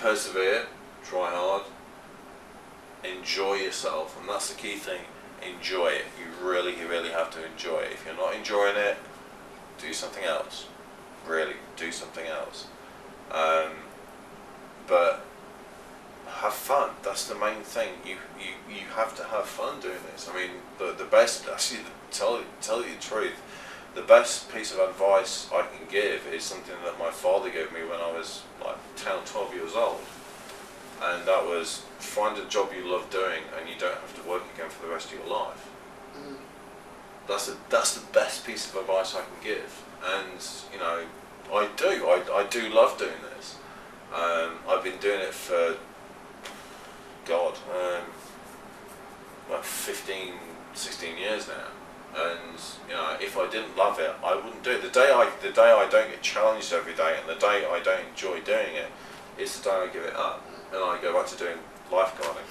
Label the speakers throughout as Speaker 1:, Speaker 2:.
Speaker 1: persevere, try hard, enjoy yourself, and that's the key thing. Enjoy it. You really have to enjoy it. If you're not enjoying it, do something else. Really, do something else. But have fun. That's the main thing. You have to have fun doing this. I mean, the best, actually, tell you the truth, the best piece of advice I can give is something that my father gave me when I was like 10 or 12 years old. And that was, find a job you love doing and you don't have to work again for the rest of your life. Mm. That's the best piece of advice I can give. And, you know, I do love doing this. I've been doing it for, God, about 15, 16 years now. And, you know, if I didn't love it, I wouldn't do it. The day I don't get challenged every day and the day I don't enjoy doing it, is the day I give it up. And I go back to doing lifeguarding.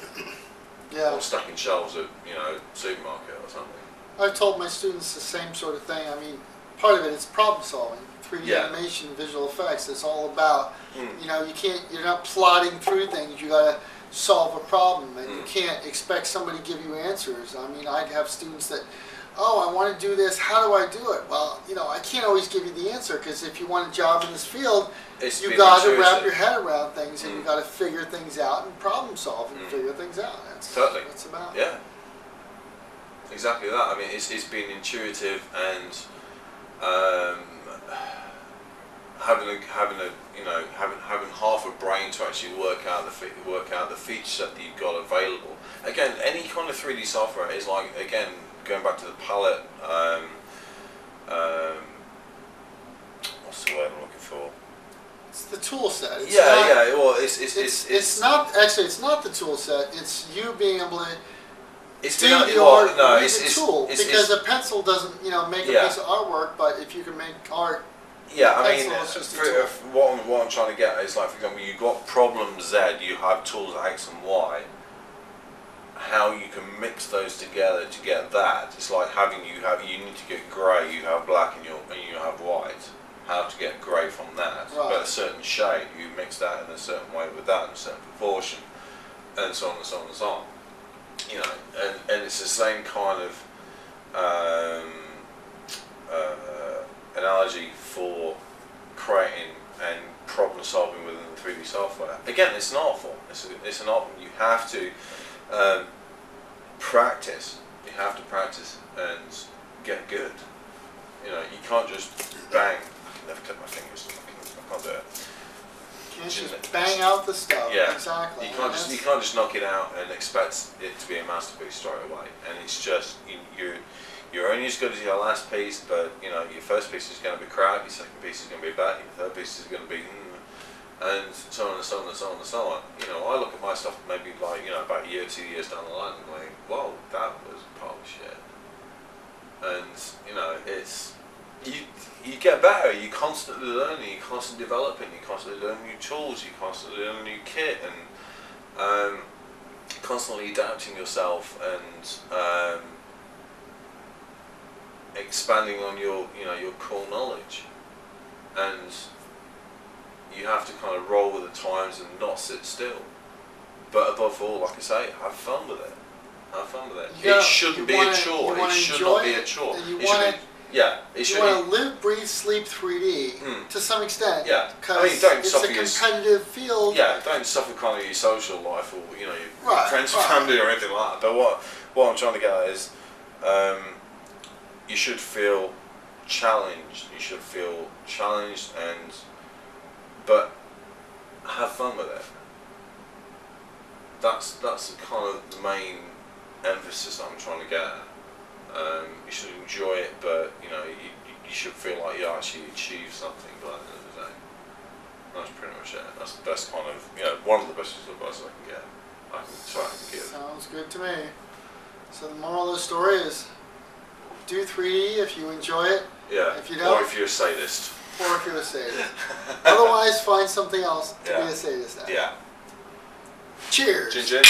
Speaker 2: Yeah.
Speaker 1: Or stacking shelves at, you know, supermarket or something.
Speaker 2: I've told my students the same sort of thing. I mean, part of it is problem solving. 3D animation, visual effects. It's all about, you know, you're not plodding through things. You got to solve a problem, and you can't expect somebody to give you answers. I mean, I'd have students that, I want to do this. How do I do it? Well, you know, I can't always give you the answer, because if you want a job in this field, you got to wrap your head around things, and you got to figure things out and problem solve and figure things out. That's
Speaker 1: totally
Speaker 2: what it's about.
Speaker 1: Yeah, exactly that. I mean, it's been intuitive and having half a brain to actually work out the feature set that you've got available. Again, any kind of 3D software is like, again, going back to the palette. What's the word I'm looking for?
Speaker 2: It's the tool set. It's
Speaker 1: Well,
Speaker 2: it's not actually. It's not the tool set. It's you being able to.
Speaker 1: It's
Speaker 2: do
Speaker 1: the
Speaker 2: your
Speaker 1: tool
Speaker 2: because a pencil doesn't, you know, make a piece of artwork, but if you can make art.
Speaker 1: Yeah, I mean, what I'm trying to get is, like, for example, you've got problem Z, you have tools X and Y. How you can mix those together to get that? It's like you need to get grey, you have black, and you have white. How to get grey from that?
Speaker 2: Right.
Speaker 1: But a certain shade, you mix that in a certain way with that in a certain proportion, and so on and so on and so on. You know, and it's the same kind of analogy for creating and problem solving within the 3D software. Again, it's an art form. It's an art form. You have to practice. You have to practice and get good. You know, you can't just bang. I can never clip my fingers. I can't do it.
Speaker 2: You can't just bang out the stuff.
Speaker 1: Yeah,
Speaker 2: exactly.
Speaker 1: You can't just knock it out and expect it to be a masterpiece straight away. And it's just you're only as good as your last piece. But you know, your first piece is going to be crap. Your second piece is going to be bad. Your third piece is going to be, and so on and so on and so on and so on. You know, I look at my stuff maybe like, you know, about a year, 2 years down the line, and I'm like, whoa, that was pile of shit. And you know, it's you get better. You constantly learning. You constantly developing. You constantly learn new tools. You constantly learn new kit, and constantly adapting yourself and expanding on your core knowledge. And you have to kind of roll with the times and not sit still. But above all, like I say, have fun with it. Have fun with it. It shouldn't be a chore. It should not be a chore.
Speaker 2: You want to live, breathe, sleep 3D to some extent.
Speaker 1: Yeah,
Speaker 2: I mean, it's a competitive field.
Speaker 1: Yeah, don't suffer kind of your social life or your friends, family, or anything like that. But what I'm trying to get at is, you should feel challenged. You should feel challenged but have fun with it. That's kind of the main emphasis I'm trying to get at. You should enjoy it, but you should feel like you actually achieved something by the end of the day. That's pretty much it. That's the best kind of, one of the best advice I can get. I can give.
Speaker 2: Sounds good to me. So the moral of the story is, do 3D if you enjoy it.
Speaker 1: Yeah.
Speaker 2: If you don't,
Speaker 1: or if you're a sadist.
Speaker 2: Or if you're a sadist. Otherwise, find something else to be a sadist at.
Speaker 1: Yeah.
Speaker 2: Cheers.
Speaker 1: Chin chin.